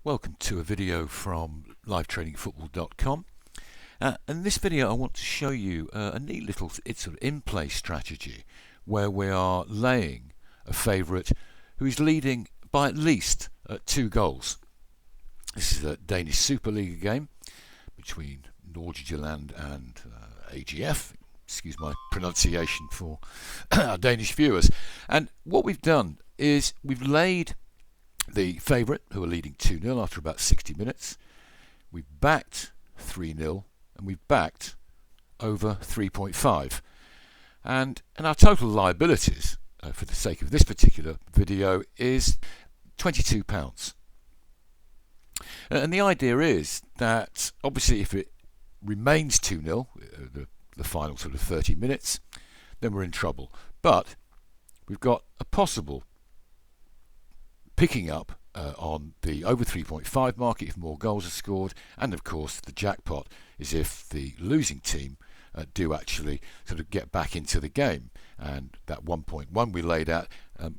Welcome to a video from livetradingfootball.com. In this video I want to show you a neat little sort of in-play strategy where we are laying a favourite who is leading by at least 2 goals. This is a Danish Super League game between Nordsjælland and AGF. Excuse my pronunciation for our Danish viewers. And what we've done is we've laid the favourite, who are leading 2-0 after about 60 minutes. We've backed 3-0 and we've backed over 3.5. And our total liabilities, for the sake of this particular video, is £22. And the idea is that, obviously, if it remains 2-0, the final sort of 30 minutes, then we're in trouble. But we've got a possible picking up on the over 3.5 market if more goals are scored, and of course the jackpot is if the losing team do actually sort of get back into the game, and that 1.1 we laid out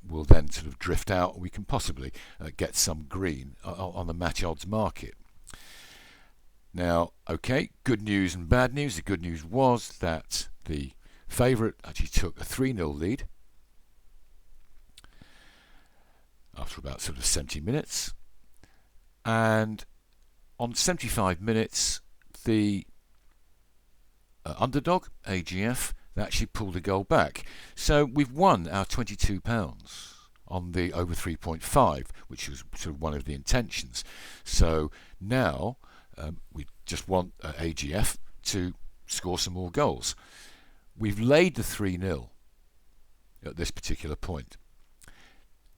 will then sort of drift out, and we can possibly get some green on the match odds market. Now, okay, good news and bad news. The good news was that the favourite actually took a 3-0 lead after about sort of 70 minutes, and on 75 minutes the underdog AGF actually pulled a goal back, so we've won our £22 on the over 3.5, which was sort of one of the intentions. So now we just want AGF to score some more goals. We've laid the 3-0 at this particular point,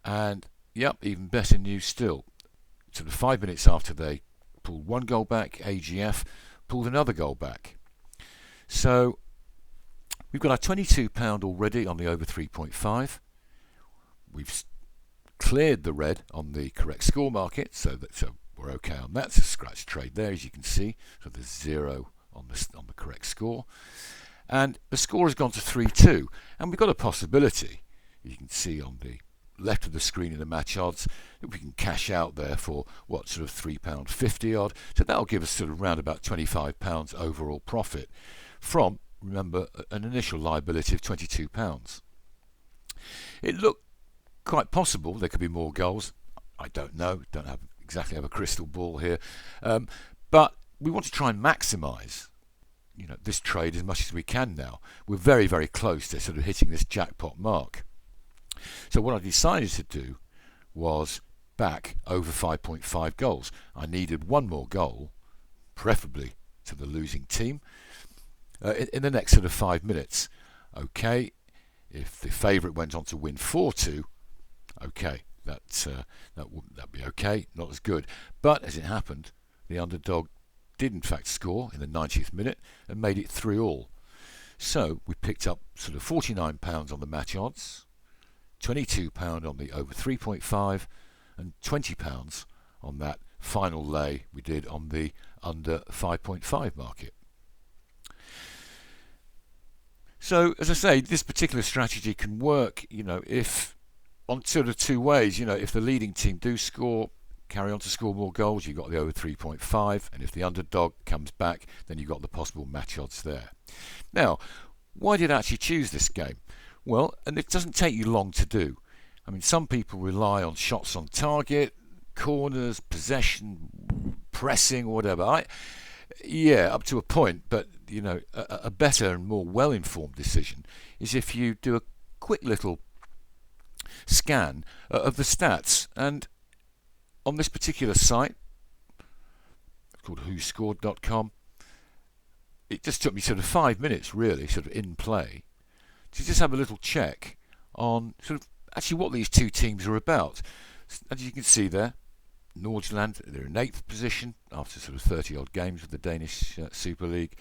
and yep, even better news still. Sort of 5 minutes after they pulled one goal back, AGF pulled another goal back. So we've got our £22 already on the over 3.5. We've cleared the red on the correct score market, so we're okay on that. It's a scratch trade there, as you can see. So there's 0 on the correct score, and the score has gone to 3-2. And we've got a possibility, you can see on the left of the screen in the match odds, that we can cash out there for what, sort of £3.50 odd. So that'll give us sort of around about £25 overall profit from, remember, an initial liability of £22. It looked quite possible there could be more goals. I don't know, don't exactly have a crystal ball here, but we want to try and maximise this trade as much as we can now. We're very, very close to sort of hitting this jackpot mark. So what I decided to do was back over 5.5 goals. I needed one more goal, preferably to the losing team, in the next sort of 5 minutes. Okay, if the favourite went on to win 4-2, okay, that'd be okay, not as good. But as it happened, the underdog did in fact score in the 90th minute and made it 3-3. So we picked up sort of £49 on the match odds, £22 on the over 3.5, and £20 on that final lay we did on the under 5.5 market. So, as I say, this particular strategy can work, if on sort of 2 ways. If the leading team do carry on to score more goals, you've got the over 3.5, and if the underdog comes back, then you've got the possible match odds there. Now, why did I actually choose this game? Well, and it doesn't take you long to do. I mean, some people rely on shots on target, corners, possession, pressing, or whatever. Yeah, up to a point, but a better and more well-informed decision is if you do a quick little scan of the stats. And on this particular site, called whoscored.com, it just took me sort of 5 minutes, really, sort of in play, to just have a little check on sort of actually what these two teams are about. As you can see there, Nordsjælland, they're in 8th position after sort of 30 odd games with the Danish Super League,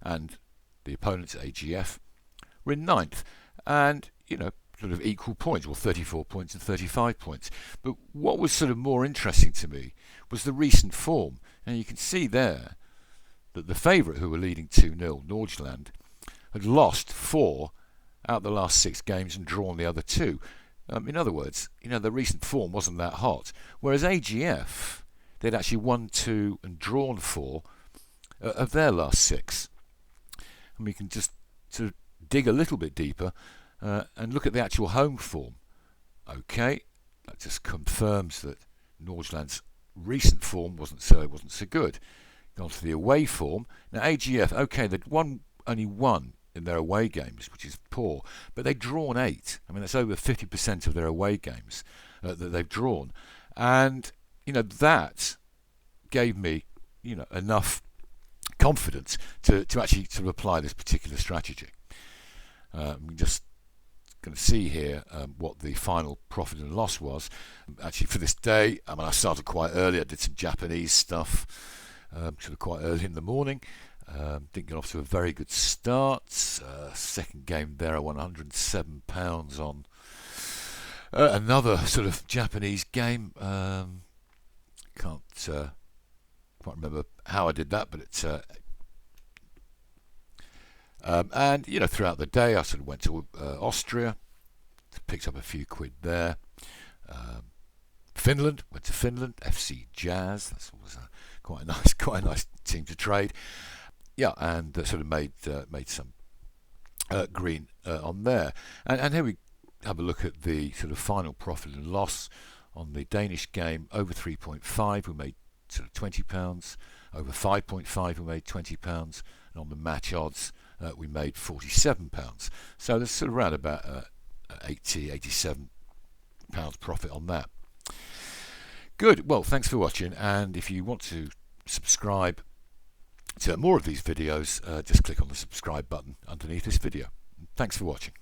and the opponents AGF were in 9th, and sort of equal points, or 34 points and 35 points. But what was sort of more interesting to me was the recent form, and you can see there that the favourite, who were leading 2-0, Nordsjælland, had lost 4 out of the last 6 games and drawn the other 2. In other words, the recent form wasn't that hot. Whereas AGF, they'd actually won 2 and drawn 4 of their last 6. And we can just sort of dig a little bit deeper and look at the actual home form. Okay, that just confirms that Nordsjælland's recent form wasn't so good. Gone to the away form. Now AGF, okay, they'd only won in their away games, which is poor, but they've drawn 8. I mean, that's over 50% of their away games that they've drawn, and that gave me enough confidence to actually sort of apply this particular strategy. I'm just going to see here what the final profit and loss was. Actually, for this day, I mean, I started quite early. I did some Japanese stuff sort of quite early in the morning. Didn't get off to a very good start. Second game there, I won £107 on another sort of Japanese game. Can't quite remember how I did that, but it's and throughout the day I sort of went to Austria, picked up a few quid there. Finland, went to Finland, FC Jazz. That's always quite a nice team to trade. Yeah, and sort of made some green on there. And here we have a look at the sort of final profit and loss on the Danish game. Over 3.5, we made sort of £20. Over 5.5, we made £20. And on the match odds, we made £47. So there's sort of around about 87 pounds profit on that. Good. Well, thanks for watching, and if you want to subscribe to more of these videos, just click on the subscribe button underneath this video. Thanks for watching.